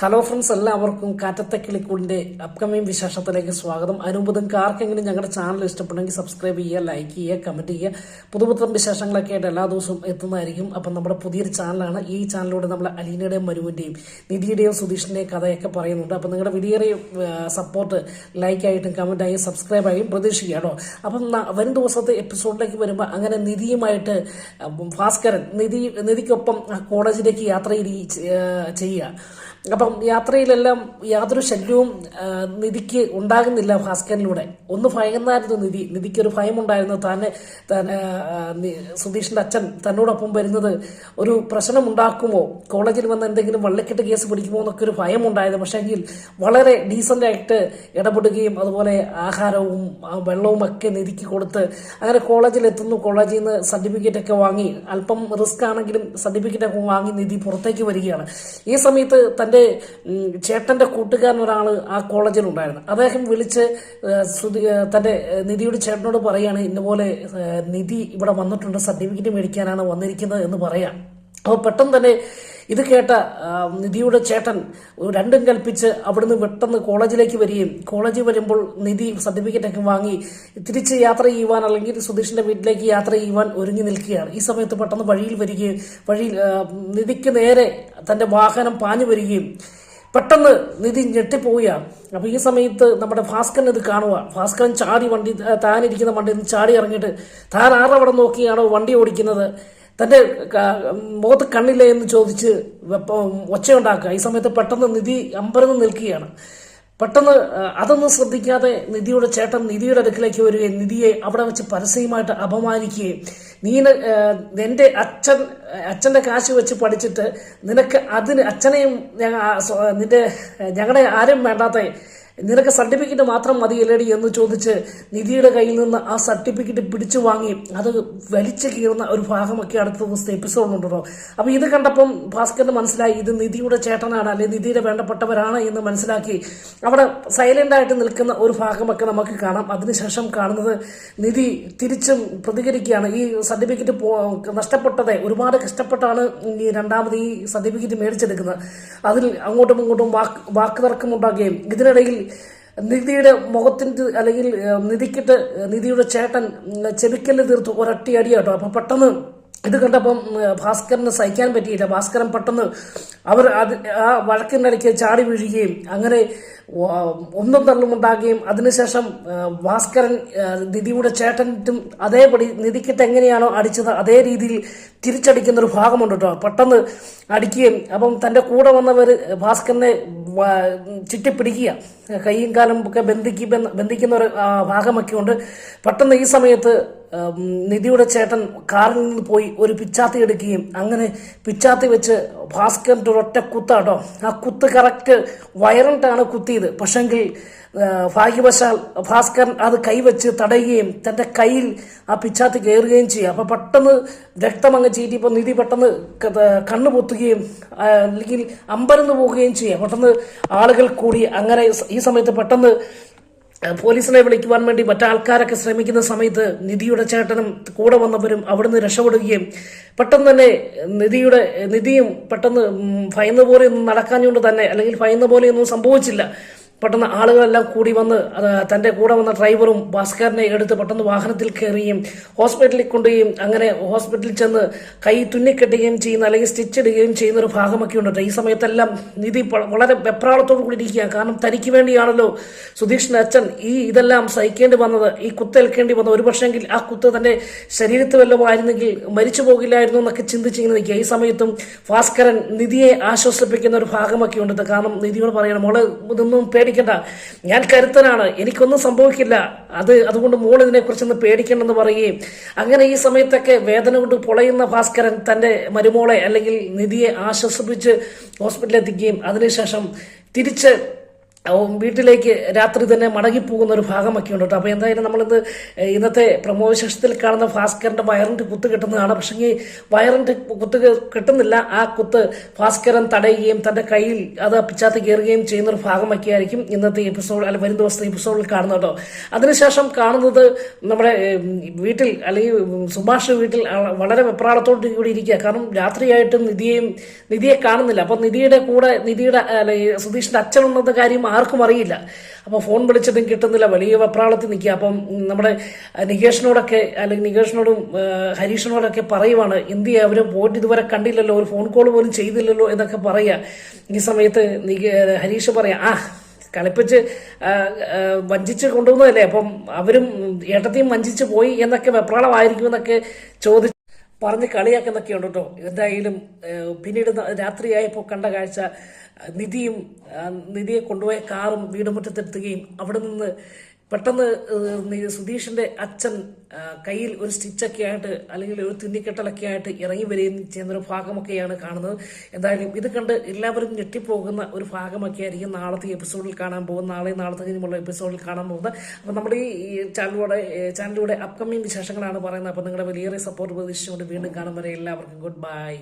Hello friends, എല്ലാവർക്കും കാറ്റത്തെ കിളിക്കൂടിന്റെ upcoming വിശേഷത്തിലേക്ക് സ്വാഗതം. അതിനുമുമ്പ് നിങ്ങൾക്ക് ആർക്കെങ്കിലും ഞങ്ങളുടെ ചാനൽ ഇഷ്ടപ്പെട്ടെങ്കിൽ സബ്സ്ക്രൈബ് ചെയ്യുക, ലൈക്ക് ചെയ്യുക, കമന്റ് ചെയ്യുക. പുതുപുത്തൻ വിശേഷങ്ങളൊക്കെ ആയിട്ട് എല്ലാ ദിവസവും എത്തുന്നതായിരിക്കും. അപ്പം നമ്മുടെ പുതിയൊരു ചാനലാണ്. ഈ ചാനലിലൂടെ നമ്മൾ അലീനയുടെയും മരുവിന്റെയും നിധിയുടെയും സുധീഷിന്റെയും കഥയൊക്കെ പറയുന്നുണ്ട്. അപ്പം നിങ്ങളുടെ വലിയ സപ്പോർട്ട് ലൈക്കായിട്ടും കമന്റായും സബ്സ്ക്രൈബായും പ്രതീക്ഷിക്കുക കേട്ടോ. അപ്പം വരും ദിവസത്തെ എപ്പിസോഡിലേക്ക് വരുമ്പോൾ അങ്ങനെ നിധിയുമായിട്ട് ഭാസ്കരൻ നിധിക്കൊപ്പം കോളേജിലേക്ക് യാത്ര ചെയ്യുക. അപ്പം യാത്രയിലെല്ലാം യാതൊരു ശല്യവും നിധിക്ക് ഉണ്ടാകുന്നില്ല. ഭാസ്കരനിലൂടെ ഒന്ന് ഭയന്നായിരുന്നു നിധിക്കൊരു ഭയമുണ്ടായിരുന്നു. സുധീഷിന്റെ അച്ഛൻ തന്നോടൊപ്പം വരുന്നത് ഒരു പ്രശ്നമുണ്ടാക്കുമോ, കോളേജിൽ വന്ന് എന്തെങ്കിലും വള്ളിക്കെട്ട് കേസ് പിടിക്കുമോ എന്നൊക്കെ ഒരു ഭയമുണ്ടായിരുന്നു. പക്ഷേങ്കിൽ വളരെ ഡീസന്റ് ആയിട്ട് ഇടപെടുകയും അതുപോലെ ആഹാരവും വെള്ളവും ഒക്കെ നിധിക്ക് കൊടുത്ത് അങ്ങനെ കോളേജിൽ എത്തുന്നു. കോളേജിൽ നിന്ന് സർട്ടിഫിക്കറ്റ് ഒക്കെ വാങ്ങി, അല്പം റിസ്ക് ആണെങ്കിലും സർട്ടിഫിക്കറ്റ് ഒക്കെ വാങ്ങി നിധി പുറത്തേക്ക് വരികയാണ്. ഈ സമയത്ത് തന്റെ ചേട്ടന്റെ കൂട്ടുകാരൻ ഒരാൾ ആ കോളേജിലുണ്ടായിരുന്നു. അദ്ദേഹം വിളിച്ച് തന്റെ നിധിയുടെ ചേട്ടനോട് പറയാണ്, ഇന്നുപോലെ നിധി ഇവിടെ വന്നിട്ടുണ്ട്, സർട്ടിഫിക്കറ്റ് മേടിക്കാനാണ് വന്നിരിക്കുന്നത് എന്ന് പറയാം. അപ്പോൾ പെട്ടെന്ന് തന്നെ ഇത് കേട്ട നിധിയുടെ ചേട്ടൻ രണ്ടും കൽപ്പിച്ച് അവിടുന്ന് പെട്ടെന്ന് കോളേജിലേക്ക് വരികയും, കോളേജിൽ വരുമ്പോൾ നിധി സർട്ടിഫിക്കറ്റ് ഒക്കെ വാങ്ങി തിരിച്ച് യാത്ര ചെയ്യുവാൻ അല്ലെങ്കിൽ സുധീഷിന്റെ വീട്ടിലേക്ക് യാത്ര ചെയ്യുവാൻ ഒരുങ്ങി നിൽക്കുകയാണ്. ഈ സമയത്ത് പെട്ടെന്ന് വഴിയിൽ നിധിക്ക് നേരെ തന്റെ വാഹനം പാഞ്ഞു വരികയും പെട്ടെന്ന് നിധി ഞെട്ടിപ്പോവുകയാണ്. അപ്പൊ ഈ സമയത്ത് നമ്മുടെ ഭാസ്കരൻ ഇത് കാണുക. ഭാസ്കരൻ ചാടി താനിരിക്കുന്ന വണ്ടിയിൽ നിന്ന് ചാടി ഇറങ്ങിയിട്ട് താൻ ആറവിടെ നോക്കിയാണോ വണ്ടി ഓടിക്കുന്നത്, തന്റെ മുഖത്ത് കണ്ണില്ല എന്ന് ചോദിച്ച് ഒച്ചയുണ്ടാക്കുക. ഈ സമയത്ത് പെട്ടെന്ന് നിധി അമ്പരന്ന് നിൽക്കുകയാണ്. പെട്ടെന്ന് അതൊന്നും ശ്രദ്ധിക്കാതെ നിധിയുടെ ചേട്ടൻ നിധിയുടെ അടുക്കിലേക്ക് വരികയും നിധിയെ അവിടെ വെച്ച് പരസ്യമായിട്ട് അപമാനിക്കുകയും, എന്റെ അച്ഛന്റെ കാശ് വെച്ച് പഠിച്ചിട്ട് നിനക്ക് അതിന് അച്ഛനെയും ഞങ്ങളെ ആരും വേണ്ടാത്ത നിനക്ക് സർട്ടിഫിക്കറ്റ് മാത്രം മതിയല്ലേടി എന്ന് ചോദിച്ച് നിധിയുടെ കയ്യിൽ നിന്ന് ആ സർട്ടിഫിക്കറ്റ് പിടിച്ചു വാങ്ങി അത് വലിച്ചു കീറുന്ന ഒരു ഭാഗമൊക്കെ അടുത്ത ദിവസത്തെ എപ്പിസോഡിലുണ്ടോ. അപ്പൊ ഇത് കണ്ടപ്പം ഭാസ്കറിന് മനസ്സിലായി ഇത് നിധിയുടെ ചേട്ടനാണ്, അല്ലെങ്കിൽ നിധിയുടെ വേണ്ടപ്പെട്ടവരാണ് എന്ന് മനസ്സിലാക്കി അവിടെ സൈലന്റ് ആയിട്ട് നിൽക്കുന്ന ഒരു ഭാഗമൊക്കെ നമുക്ക് കാണാം. അതിനുശേഷം കാണുന്നത് നിധി തിരിച്ചും പ്രതികരിക്കുകയാണ്. ഈ സർട്ടിഫിക്കറ്റ് നഷ്ടപ്പെട്ടത് ഒരുപാട് കഷ്ടപ്പെട്ടാണ് രണ്ടാമത് ഈ സർട്ടിഫിക്കറ്റ് മേടിച്ചെടുക്കുന്നത്. അതിൽ അങ്ങോട്ടും ഇങ്ങോട്ടും വാക്ക് തർക്കമുണ്ടാകുകയും ഇതിനിടയിൽ നിധിയുടെ മുഖത്തിന്റെ അല്ലെങ്കിൽ നിധിയുടെ ചേട്ടൻ ചെവിക്കല്ല് തീർത്തു ഒരൊറ്റയടി കേട്ടോ. അപ്പൊ പെട്ടെന്ന് ഇത് കണ്ടപ്പം ഭാസ്കരന് സഹിക്കാൻ പറ്റിയില്ല. ഭാസ്കരൻ പെട്ടെന്ന് ആ വഴക്കിനിടയ്ക്ക് ചാടി വീഴുകയും അങ്ങനെ ഒന്നും തള്ളുമുണ്ടാകുകയും അതിനുശേഷം ഭാസ്കരൻ നിധിയുടെ ചേട്ടനും അതേപടി നിധിക്കിട്ട് എങ്ങനെയാണോ അടിച്ചത് അതേ രീതിയിൽ തിരിച്ചടിക്കുന്ന ഒരു ഭാഗമുണ്ട് കേട്ടോ. പെട്ടെന്ന് അടിക്കുകയും അപ്പം തന്റെ കൂടെ വന്നവർ ഭാസ്കരനെ ചുറ്റിപ്പിടിക്കുക, കൈയും കാലും ഒക്കെ ബന്ധിക്കുന്ന ഒരു ഭാഗമൊക്കെ ഉണ്ട്. പെട്ടെന്ന് ഈ സമയത്ത് നിധിയുടെ ചേട്ടൻ കാറിൽ നിന്ന് പോയി ഒരു പിച്ചാത്തി എടുക്കുകയും അങ്ങനെ പിച്ചാത്തി വെച്ച് ഭാസ്കരന്റെ ഒരൊറ്റ കുത്താട്ടോ. ആ കുത്ത് കറക്റ്റ് വയറിട്ടാണ് കുത്തിയത്. പക്ഷെങ്കിൽ ഭാഗ്യവശാൽ ഭാസ്കരൻ അത് കൈവച്ച് തടയുകയും തന്റെ കയ്യിൽ ആ പിച്ചാത്തി കയറുകയും ചെയ്യുക. അപ്പൊ പെട്ടെന്ന് രക്തം അങ്ങ് ചീറ്റിയപ്പോൾ നിധി പെട്ടെന്ന് കണ്ണു പൊത്തുകയും അല്ലെങ്കിൽ അമ്പരന്ന് പോവുകയും ചെയ്യുക. പെട്ടെന്ന് ആളുകൾ കൂടി അങ്ങനെ ഈ സമയത്ത് പെട്ടെന്ന് പോലീസിനെ വിളിക്കുവാൻ വേണ്ടി മറ്റാൾക്കാരൊക്കെ ശ്രമിക്കുന്ന സമയത്ത് നിധിയുടെ ചേട്ടനും കൂടെ വന്നവരും അവിടുന്ന് രക്ഷപ്പെടുകയും പെട്ടെന്ന് തന്നെ നിധിയും പെട്ടെന്ന് ഭയന്ന പോലെയൊന്നും നടക്കാഞ്ഞുകൊണ്ട് തന്നെ അല്ലെങ്കിൽ ഭയന്ന പോലെയൊന്നും സംഭവിച്ചില്ല. പെട്ടെന്ന് ആളുകളെല്ലാം കൂടി വന്ന് തന്റെ കൂടെ വന്ന ഡ്രൈവറും ഭാസ്കരനെ എടുത്ത് പെട്ടെന്ന് വാഹനത്തിൽ കയറുകയും ഹോസ്പിറ്റലിൽ കൊണ്ടുകയും അങ്ങനെ ഹോസ്പിറ്റലിൽ ചെന്ന് കൈ തുന്നിക്കെട്ടുകയും ചെയ്യുന്ന അല്ലെങ്കിൽ സ്റ്റിച്ച് ഇടുകയും ചെയ്യുന്ന ഒരു ഭാഗമൊക്കെ ഉണ്ട്. ഈ സമയത്തെല്ലാം നിധി വളരെ വെപ്രാളത്തോടു കൂടി ഇരിക്കുക. കാരണം തനിക്ക് വേണ്ടിയാണല്ലോ സുധീഷിന്റെ അച്ഛൻ ഇതെല്ലാം സഹിക്കേണ്ടി വന്നത്, ഈ കുത്തേൽക്കേണ്ടി വന്നത്. ഒരു പക്ഷെങ്കിൽ ആ കുത്ത് തന്റെ ശരീരത്തിൽ വല്ലതും ആയിരുന്നെങ്കിൽ മരിച്ചു പോകില്ലായിരുന്നു എന്നൊക്കെ ചിന്തിച്ചിങ്ങനെ നിൽക്കുക. ഈ സമയത്തും ഭാസ്കരൻ നിധിയെ ആശ്വസിപ്പിക്കുന്ന ഒരു ഭാഗമൊക്കെ ഉണ്ട്. കാരണം നിധിയോട് പറയണം, മോളെ ഇതൊന്നും പേടിക്കണ്ട, ഞാൻ കരുത്തനാണ്, എനിക്കൊന്നും സംഭവിക്കില്ല, അതുകൊണ്ട് മോൾ ഇതിനെ കുറിച്ചൊന്ന് പേടിക്കണ്ടെന്ന് പറയുകയും അങ്ങനെ ഈ സമയത്തൊക്കെ വേദന കൊണ്ട് പൊളയുന്ന ഭാസ്കരൻ തന്റെ മരുമോളെ അല്ലെങ്കിൽ നിധിയെ ആശ്വസിപ്പിച്ച് ഹോസ്പിറ്റലിൽ എത്തിക്കുകയും അതിനുശേഷം തിരിച്ച് വീട്ടിലേക്ക് രാത്രി തന്നെ മടങ്ങിപ്പോകുന്ന ഒരു ഭാഗമൊക്കെ ഉണ്ട് കേട്ടോ. അപ്പോൾ എന്തായാലും നമ്മളിത് ഇന്നത്തെ പ്രമോ വിശേഷത്തിൽ കാണുന്ന ഭാസ്കരന്റെ വയറിന്റെ കുത്ത് കിട്ടുന്നതാണ്. പക്ഷേ വയറിന്റെ കുത്ത് കിട്ടുന്നില്ല. ആ കുത്ത് ഭാസ്കരൻ തടയുകയും തന്റെ കയ്യിൽ അത് പിച്ചാത്തി കയറുകയും ചെയ്യുന്ന ഒരു ഭാഗമൊക്കെ ആയിരിക്കും ഇന്നത്തെ എപ്പിസോഡ് അല്ല വരും ദിവസത്തെ എപ്പിസോഡിൽ കാണുന്നത് കേട്ടോ. അതിനുശേഷം കാണുന്നത് നമ്മുടെ വീട്ടിൽ അല്ലെങ്കിൽ സുഭാഷ് വീട്ടിൽ വളരെ വെപ്രാളത്തോട് കൂടി ഇരിക്കുക. കാരണം രാത്രിയായിട്ടും നിധിയെ കാണുന്നില്ല. അപ്പം നിധിയുടെ കൂടെ സുധീഷിന്റെ അച്ഛനുള്ളത് കാര്യം ആർക്കും അറിയില്ല. അപ്പോൾ ഫോൺ വിളിച്ചിട്ടും കിട്ടുന്നില്ല. വലിയ വെപ്രാളത്തിൽ നിൽക്കുക. അപ്പം നമ്മുടെ നികേഷിനോടും ഹരീഷിനോടൊക്കെ പറയുവാണ്, എന്തിയെ അവര് പോയിട്ട് ഇതുവരെ കണ്ടില്ലല്ലോ, ഒരു ഫോൺ കോൾ പോലും ചെയ്തില്ലല്ലോ എന്നൊക്കെ പറയുക. ഈ സമയത്ത് ഹരീഷ് പറയാം, കളിപ്പിച്ച് വഞ്ചിച്ച് കൊണ്ടുപോകുന്നതല്ലേ, അപ്പം അവരും ഏട്ടത്തെയും വഞ്ചിച്ച് പോയി എന്നൊക്കെ വെപ്രാളമായിരിക്കും എന്നൊക്കെ പറഞ്ഞ് കളിയാക്കുന്നൊക്കെ ഉണ്ട് കേട്ടോ. എന്തായാലും പിന്നീട് രാത്രിയായപ്പോൾ കണ്ട കാഴ്ച നിധിയെ കൊണ്ടുപോയ കാറും വീടുമുറ്റത്തെത്തുകയും അവിടെ നിന്ന് പെട്ടെന്ന് സുധീഷിന്റെ അച്ഛൻ കയ്യിൽ ഒരു സ്റ്റിച്ചൊക്കെ ആയിട്ട് അല്ലെങ്കിൽ ഒരു തുന്നിക്കെട്ടലൊക്കെ ആയിട്ട് ഇറങ്ങി വരികയും ചെയ്യുന്നൊരു ഭാഗമൊക്കെയാണ് കാണുന്നത്. എന്തായാലും ഇത് കണ്ട് എല്ലാവരും ഞെട്ടിപ്പോകുന്ന ഒരു ഭാഗമൊക്കെ ആയിരിക്കും നാളത്തെ എപ്പിസോഡിൽ കാണാൻ പോകുന്നത്. നാളത്തെ കഴിഞ്ഞുള്ള എപ്പിസോഡിൽ കാണാൻ പോകുന്നത്. അപ്പം നമ്മുടെ ഈ ചാനലിലൂടെ അപ്കമിങ് വിശേഷങ്ങളാണ് പറയുന്നത്. അപ്പം നിങ്ങളുടെ വലിയേറെ സപ്പോർട്ട് പ്രതീക്ഷിച്ചുകൊണ്ട് വീണ്ടും കാണും വരെ എല്ലാവർക്കും ഗുഡ് ബൈ.